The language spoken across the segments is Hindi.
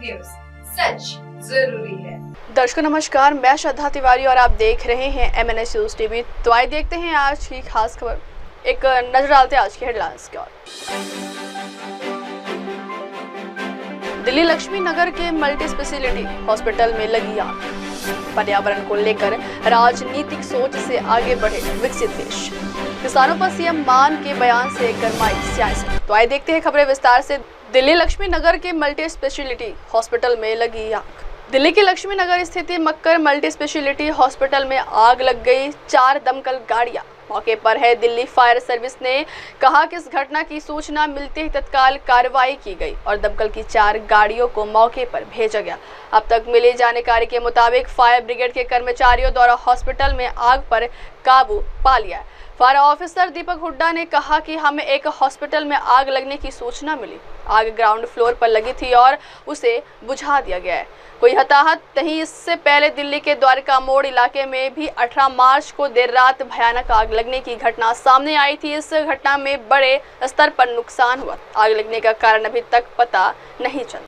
न्यूज, सच जरूरी है। दर्शकों नमस्कार, मैं श्रद्धा तिवारी और आप देख रहे हैं MNS न्यूज टीवी। तो आइए देखते हैं आज की खास खबर। एक नजर डालते हैं आज की हेडलाइंस की ओर। दिल्ली लक्ष्मी नगर के मल्टी स्पेशलिटी हॉस्पिटल में लगी आग। पर्यावरण को लेकर राजनीतिक सोच से आगे बढ़े विकसित देश। किसानों पर CM मान के बयान से गरमाई सियासत। तो आइए देखते हैं खबरें विस्तार से। दिल्ली लक्ष्मी नगर के मल्टी स्पेशलिटी हॉस्पिटल में लगी आग। दिल्ली के लक्ष्मी नगर स्थित मक्कर मल्टी स्पेशलिटी हॉस्पिटल में आग लग गई। 4 दमकल गाड़ियां मौके पर है। दिल्ली फायर सर्विस ने कहा कि इस घटना की सूचना मिलते ही तत्काल कार्रवाई की गई और दमकल की 4 गाड़ियों को मौके पर भेजा गया। अब तक मिली जानकारी के मुताबिक फायर ब्रिगेड के कर्मचारियों द्वारा हॉस्पिटल में आग पर काबू पा लिया है। फायर ऑफिसर दीपक हुड्डा ने कहा कि हमें एक हॉस्पिटल में आग लगने की सूचना मिली। आग ग्राउंड फ्लोर पर लगी थी और उसे बुझा दिया गया है। कोई हताहत नहीं। इससे पहले दिल्ली के द्वारका मोड़ इलाके में भी 18 मार्च को देर रात भयानक आग लगने की घटना सामने आई थी। इस घटना में बड़े स्तर पर नुकसान हुआ। आग लगने का कारण अभी तक पता नहीं चला।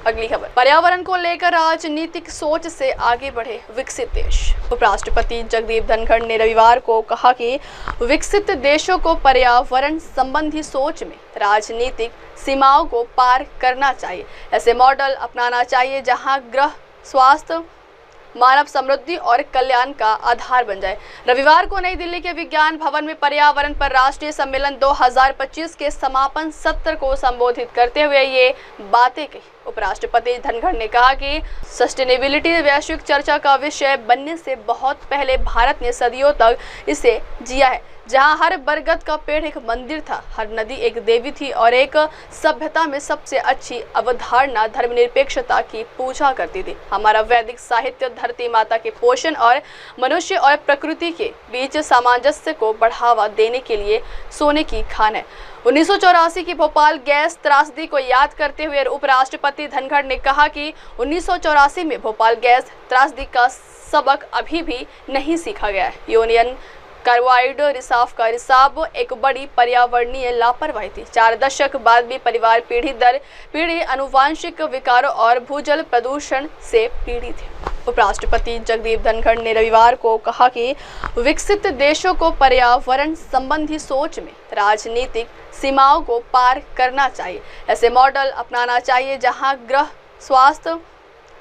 अगली खबर। पर्यावरण को लेकर राजनीतिक सोच से आगे बढ़े विकसित देश। उपराष्ट्रपति जगदीप धनखड़ ने रविवार को कहा कि विकसित देशों को पर्यावरण संबंधी सोच में राजनीतिक सीमाओं को पार करना चाहिए। ऐसे मॉडल अपनाना चाहिए जहां ग्रह, स्वास्थ्य, मानव समृद्धि और कल्याण का आधार बन जाए। रविवार को नई दिल्ली के विज्ञान भवन में पर्यावरण पर राष्ट्रीय सम्मेलन 2025 के समापन सत्र को संबोधित करते हुए ये बातें कही। उपराष्ट्रपति धनखड़ ने कहा कि सस्टेनेबिलिटी वैश्विक चर्चा का विषय बनने से बहुत पहले भारत ने सदियों तक इसे जिया है, जहां हर बरगद का पेड़ एक मंदिर था, हर नदी एक देवी थी और एक सभ्यता में सबसे अच्छी अवधारणा धर्मनिरपेक्षता की पूजा करती थी। हमारा वैदिक साहित्य धरती माता के पोषण और मनुष्य और प्रकृति के बीच सामंजस्य को बढ़ावा देने के लिए सोने की खान है। 1984 की भोपाल गैस त्रासदी को याद करते हुए उपराष्ट्रपति धनखड़ ने कहा कि 1984 में भोपाल गैस त्रासदी का सबक अभी भी नहीं सीखा गया है। यूनियन कार्बाइड रिसाव का रिसाव एक बड़ी पर्यावरणीय लापरवाही थी। 4 दशक बाद भी परिवार पीढ़ी दर पीढ़ी आनुवांशिक विकारों और भूजल प्रदूषण से पीड़ित है। उपराष्ट्रपति जगदीप धनखड़ ने रविवार को कहा कि विकसित देशों को पर्यावरण संबंधी सोच में राजनीतिक सीमाओं को पार करना चाहिए। ऐसे मॉडल अपनाना चाहिए जहां गृह, स्वास्थ्य,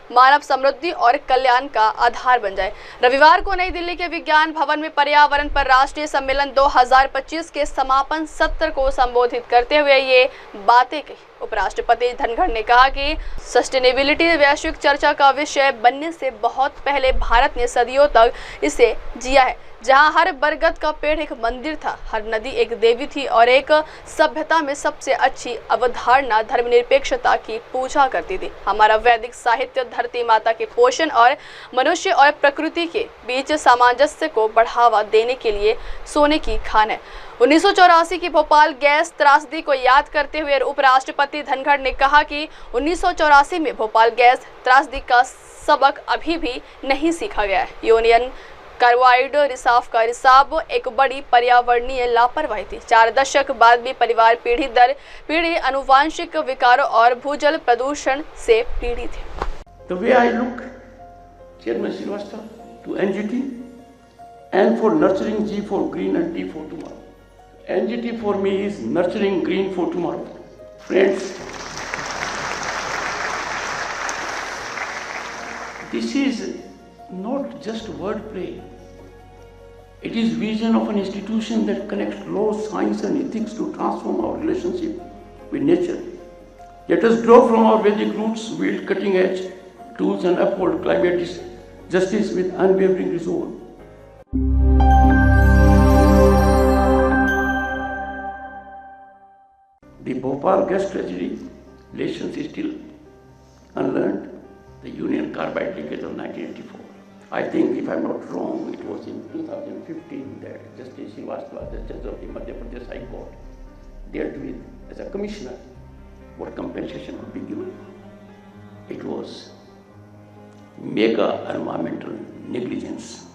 मानव समृद्धि और कल्याण का आधार बन जाए। रविवार को नई दिल्ली के विज्ञान भवन में पर्यावरण पर राष्ट्रीय सम्मेलन 2025 के समापन सत्र को संबोधित करते हुए ये बातें कही। उपराष्ट्रपति धनखड़ ने कहा कि सस्टेनेबिलिटी वैश्विक चर्चा का विषय बनने से बहुत पहले भारत ने सदियों तक इसे जिया है, जहां हर बरगद का पेड़ एक मंदिर था, हर नदी एक देवी थी और एक सभ्यता में सबसे अच्छी अवधारणा धर्मनिरपेक्षता की पूजा करती थी। हमारा वैदिक साहित्य धरती माता के पोषण और मनुष्य और प्रकृति के बीच सामंजस्य को बढ़ावा देने के लिए सोने की खान है। 1984 की भोपाल गैस त्रासदी को याद करते हुए उपराष्ट्रपति धनखड़ ने कहा कि 1984 में भोपाल गैस त्रासदी का सबक अभी भी नहीं सीखा गया है। यूनियन कार्बाइड रिसाव का रिसाव एक बड़ी पर्यावरणीय लापरवाही थी। 4 दशक बाद भी परिवार पीढ़ी दर पीढ़ी आनुवांशिक विकारों और भूजल प्रदूषण से पीड़ित है। The way I look, Chairman Srivastava, to NGT and for nurturing G for green and T for tomorrow. NGT for me is nurturing green for tomorrow. Friends, this is not just wordplay. It is vision of an institution that connects law, science and ethics to transform our relationship with nature. Let us draw from our Vedic roots, build cutting edge tools and uphold climate justice with unwavering resolve. The Bhopal gas tragedy lessons is still unlearned. The Union Carbide leakage of 1984. I think, if I'm not wrong, it was in 2015 that Justice Srivastava, the judge of the Madhya Pradesh High Court, dealt with, as a commissioner, what compensation would be given. It was mega environmental negligence.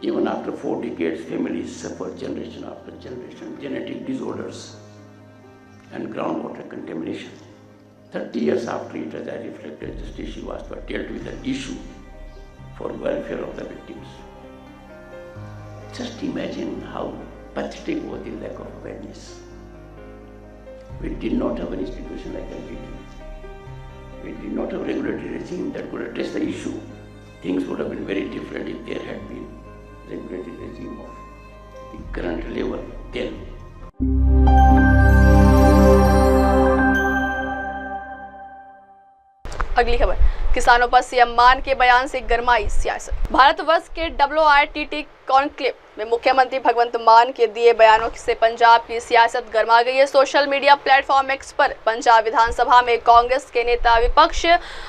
Even after 4 decades, families suffer generation after generation, genetic disorders and groundwater contamination. 30 years after it, as I reflected, Justice Srivastava dealt with an issue for welfare of the victims. Just imagine how pathetic was the lack of awareness. We did not have an institution like NGT. We did not have a regulatory regime that could address the issue. Things would have been very different if there had been a regulatory regime of the current level then. अगली खबर, किसानों पर सीएम मान के बयान से गरमाई सियासत। भारतवर्ष के WITT कॉन्क्लेव में मुख्यमंत्री भगवंत मान के दिए बयानों से पंजाब की सियासत गरमा गई है। सोशल मीडिया प्लेटफॉर्म एक्स पर पंजाब विधानसभा में कांग्रेस के नेता विपक्ष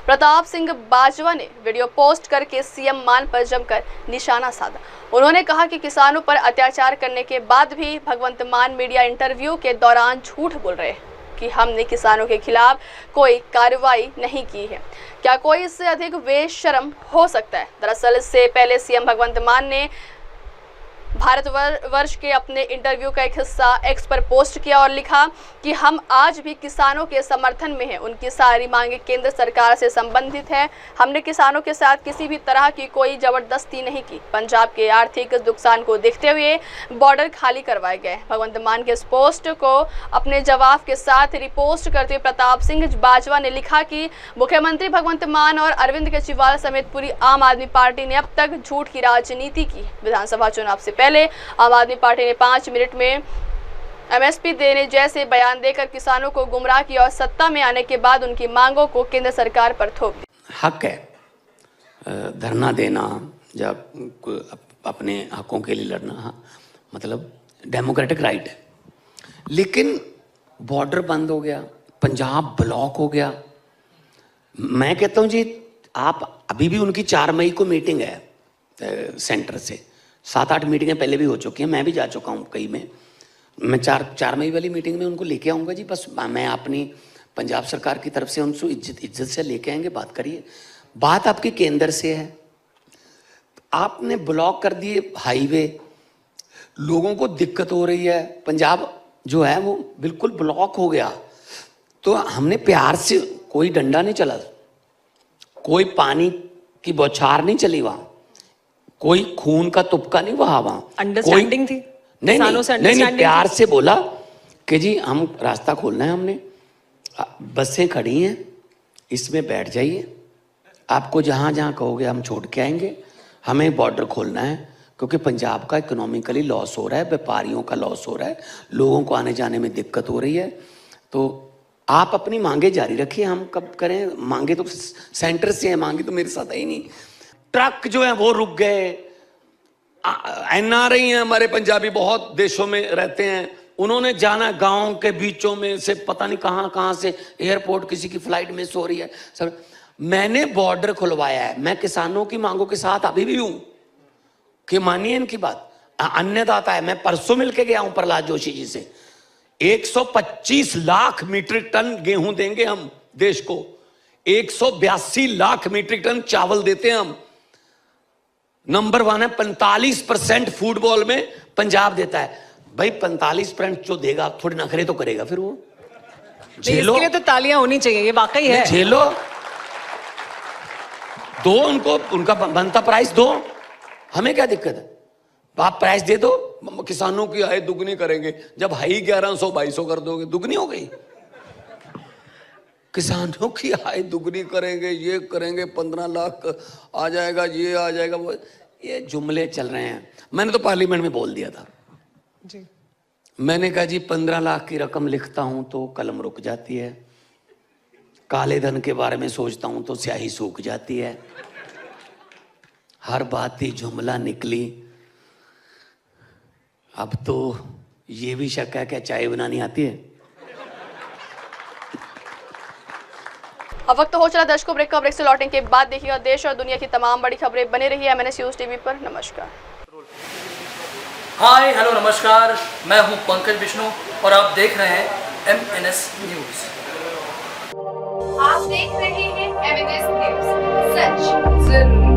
प्रताप सिंह बाजवा ने वीडियो पोस्ट करके सीएम मान पर जमकर निशाना साधा। उन्होंने कहा कि किसानों पर अत्याचार करने के बाद भी भगवंत मान मीडिया इंटरव्यू के दौरान झूठ बोल रहे हैं कि हमने किसानों के खिलाफ कोई कार्रवाई नहीं की है। क्या कोई इससे अधिक बेशर्म हो सकता है? दरअसल इससे पहले सीएम भगवंत मान ने भारतवर्ष के अपने इंटरव्यू का एक हिस्सा एक्स पर पोस्ट किया और लिखा कि हम आज भी किसानों के समर्थन में हैं। उनकी सारी मांगे केंद्र सरकार से संबंधित है। हमने किसानों के साथ किसी भी तरह की कोई जबरदस्ती नहीं की। पंजाब के आर्थिक नुकसान को देखते हुए बॉर्डर खाली करवाए गए। भगवंत मान के इस पोस्ट को अपने जवाब के साथ रिपोस्ट करते हुए प्रताप सिंह बाजवा ने लिखा कि मुख्यमंत्री भगवंत मान और अरविंद केजरीवाल समेत पूरी आम आदमी पार्टी ने अब तक झूठ की राजनीति की। विधानसभा चुनाव से पहले आम आदमी पार्टी ने 5 मिनट में MSP देने जैसे बयान देकर किसानों को गुमराह किया और सत्ता में आने के बाद उनकी मांगों को केंद्र सरकार पर थोप दिया। हक है धरना देना या अपने हकों के लिए लड़ना, मतलब डेमोक्रेटिक राइट है। लेकिन बॉर्डर बंद हो गया, पंजाब ब्लॉक हो गया। मैं कहता हूँ जी, आप अभी भी उनकी 4 मई को मीटिंग है सेंटर से। 7-8 मीटिंगें पहले भी हो चुकी हैं, मैं भी जा चुका हूँ कई में। मैं 4 मई वाली मीटिंग में उनको लेके आऊँगा जी। बस मैं अपनी पंजाब सरकार की तरफ से उनसे इज्जत से लेके आएंगे। बात करिए, बात आपकी केंद्र से है। आपने ब्लॉक कर दिए हाईवे, लोगों को दिक्कत हो रही है। पंजाब जो है वो बिल्कुल ब्लॉक हो गया। तो हमने प्यार से, कोई डंडा नहीं चला, कोई पानी कि बौछार नहीं चली वहां, कोई खून का तुपका नहीं बहा वहां। अंडरस्टैंडिंग थी, नहीं किसानों से नहीं, नहीं अंडरस्टैंडिंग प्यार थी। से बोला कि जी हम रास्ता खोलना है, हमने बसें खड़ी हैं, इसमें बैठ जाइए, आपको जहां जहां कहोगे हम छोड़ के आएंगे, हमें बॉर्डर खोलना है क्योंकि पंजाब का इकोनॉमिकली लॉस हो रहा है, व्यापारियों का लॉस हो रहा है, लोगों को आने जाने में दिक्कत हो रही है, तो आप अपनी मांगे जारी रखिए, हम कब करें, मांगे तो सेंटर से है, मांगे तो मेरे साथ है ही नहीं। ट्रक जो है वो रुक गए, एनआरआई हैं हमारे पंजाबी, बहुत देशों में रहते हैं, उन्होंने जाना गांव के बीचों में से, पता नहीं कहां से एयरपोर्ट, किसी की फ्लाइट मिस हो रही है सर। मैंने बॉर्डर खुलवाया है, मैं किसानों की मांगों के साथ अभी भी हूं कि मानिए इनकी बात। अन्नदाता है, मैं परसों मिलके गया हूं प्रहलाद जोशी जी से, 125 लाख मीट्रिक टन गेहूं देंगे हम देश को, 182 लाख मीट्रिक टन चावल देते हैं हम, नंबर 1 है, 45% फूटबॉल में पंजाब देता है। भाई 45% जो देगा थोड़ी नखरे तो करेगा, फिर वो झेलो, इसके लिए तो तालियां होनी चाहिए, ये वाकई है। झेलो, दो उनको, उनका बनता प्राइस दो, हमें क्या दिक्कत है, आप प्राइस दे दो, किसानों की आय दुगनी करेंगे, जब हाई 1100-2200 कर दोगे दुगनी हो गई, किसानों की आय दुगनी करेंगे, ये करेंगे, 15 लाख आ जाएगा, ये आ जाएगा, वो, ये जुमले चल रहे हैं। मैंने तो पार्लियामेंट में बोल दिया था जी, मैंने कहा जी 15 लाख की रकम लिखता हूं तो कलम रुक जाती है, काले धन के बारे में सोचता हूं तो स्याही सूख जाती है, हर बात ही जुमला निकली। अब तो ये भी शक है क्या चाय बनानी आती है। अब वक्त हो चला दर्शकों ब्रेक का। ब्रेक से लौटने के बाद देखिएगा देश और दुनिया की तमाम बड़ी खबरें। बने रहिए MNS न्यूज़ टीवी पर। नमस्कार। हाय हेलो नमस्कार, मैं हूं पंकज विष्णु और आप देख रहे हैं MNS न्यूज़। आप देख रहे हैं MNS न्यूज़, सच जरूरी